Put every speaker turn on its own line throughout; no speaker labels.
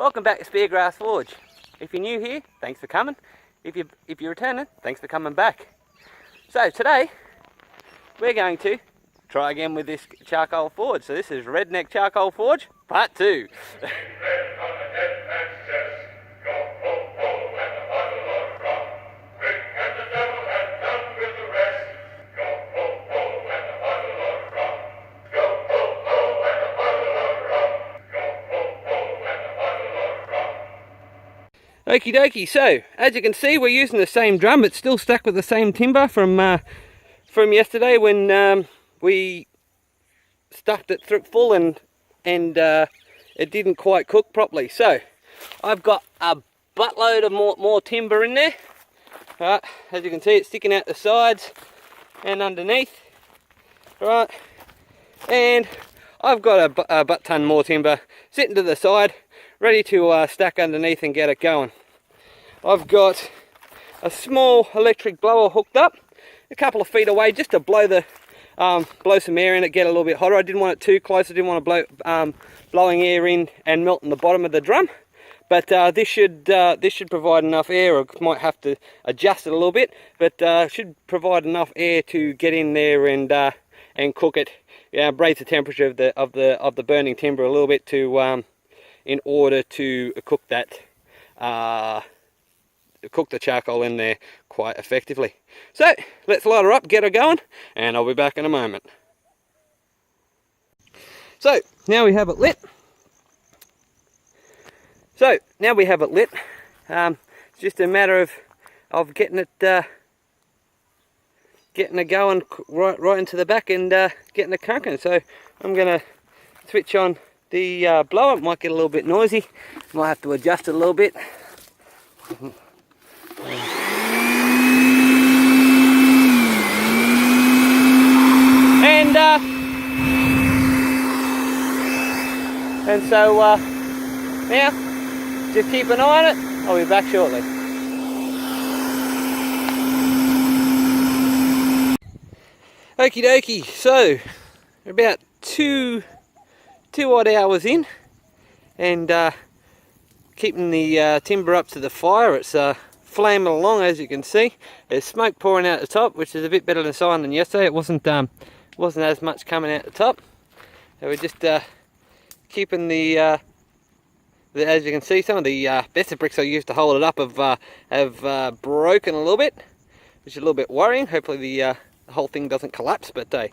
Welcome back to Speargrass Forge. If you're new here, thanks for coming. If you're returning, thanks for coming back. So today, we're going to try again with this charcoal forge. So this is Redneck Charcoal Forge, part 2. Okie dokie, so as you can see we're using the same drum. It's still stuck with the same timber from yesterday when we stuffed it through full and it didn't quite cook properly. So I've got a buttload of more timber in there. Right, as you can see it's sticking out the sides and underneath. Right, and I've got a butt ton more timber sitting to the side, ready to stack underneath and get it going. I've got a small electric blower hooked up a couple of feet away just to blow some air in it, get a little bit hotter. I didn't want it too close. I didn't want to blow blowing air in and melting the bottom of the drum. But this should provide enough air. I might have to adjust it a little bit, but should provide enough air to get in there and cook it. Raise the temperature of the burning timber a little bit to in order to cook the charcoal in there quite effectively. So let's light her up, get her going, and I'll be back in a moment. So now we have it lit. It's just a matter of getting it going right into the back and getting it cranking. So I'm going to switch on the blower. It might get a little bit noisy. Might have to adjust it a little bit. And so now just keep an eye on it. I'll be back shortly. Okie dokie, so we're about two odd hours in, and keeping the timber up to the fire. It's flaming along, as you can see. There's smoke pouring out the top, which is a bit better of a sign than yesterday. It wasn't as much coming out the top. So we're just keeping as you can see, some of the better bricks I used to hold it up have broken a little bit, which is a little bit worrying. Hopefully the whole thing doesn't collapse, but better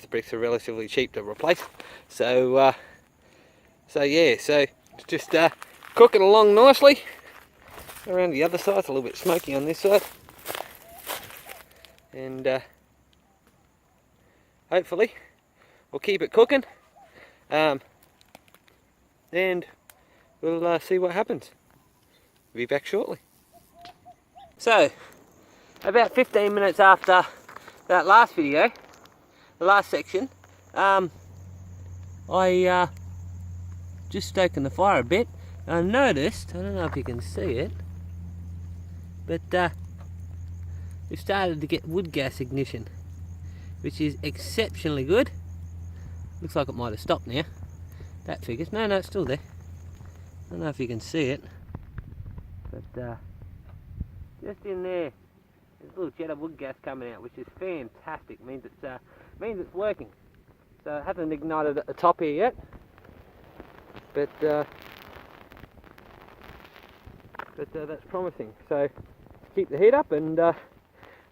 bricks are relatively cheap to replace. So yeah, so just cooking along nicely. Around the other side, it's a little bit smoky on this side, and hopefully we'll keep it cooking, and we'll see what happens. We'll be back shortly. So about 15 minutes after that last video, the last section, I just stoking the fire a bit. I noticed, I don't know if you can see it, but we started to get wood gas ignition, which is exceptionally good. Looks like it might have stopped now. That figures. No, it's still there. I don't know if you can see it, but just in there, there's a little jet of wood gas coming out, which is fantastic. Means it's working. So it hasn't ignited at the top here yet, but that's promising. So keep the heat up, and I'll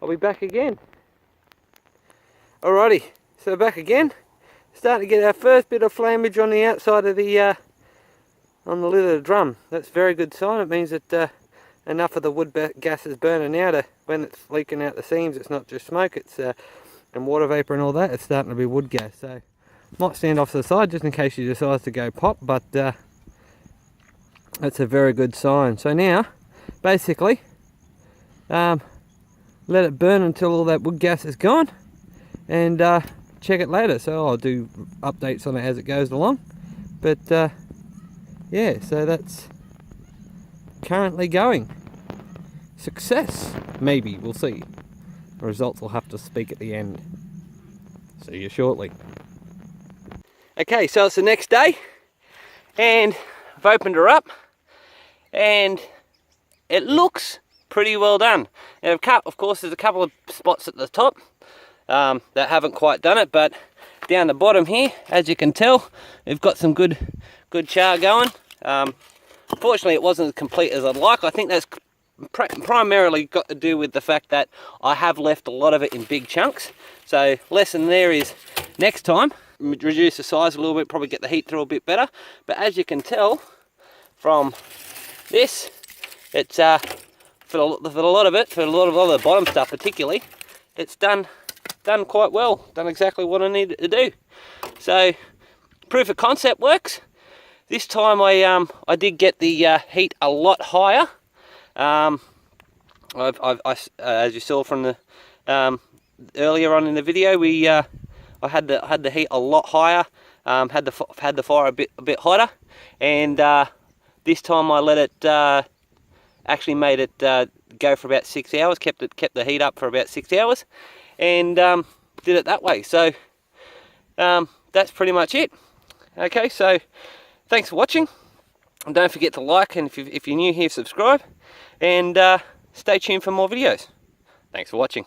be back again. Alrighty, so back again. Starting to get our first bit of flammage on the outside of the on the lid of the drum. That's a very good sign. It means that enough of the wood gas is burning out. When it's leaking out the seams, it's not just smoke, it's and water vapor and all that. It's starting to be wood gas. So might stand off to the side just in case she decides to go pop, but that's a very good sign. So now, basically, let it burn until all that wood gas is gone, and check it later. So I'll do updates on it as it goes along. But yeah, so that's currently going. Success, maybe, we'll see. The results will have to speak at the end. See you shortly. Okay, so it's the next day, and
I've opened her up and it looks pretty well done. And of course there's a couple of spots at the top that haven't quite done it, but down the bottom here, as you can tell, we've got some good char going. Unfortunately it wasn't as complete as I'd like. I think that's primarily got to do with the fact that I have left a lot of it in big chunks. So lesson there is next time, reduce the size a little bit, probably get the heat through a bit better. But as you can tell from this, it's for a lot of it, for a lot of the bottom stuff particularly, it's done quite well, done exactly what I needed to do. So proof of concept works. This time I did get the heat a lot higher. As you saw from the earlier on in the video, I had the heat a lot higher, had the fire a bit hotter, and this time I let it actually made it go for about 6 hours, kept the heat up for about 6 hours, and did it that way. So that's pretty much it. Okay, so thanks for watching, and don't forget to like, and if you're new here, subscribe, and stay tuned for more videos. Thanks for watching.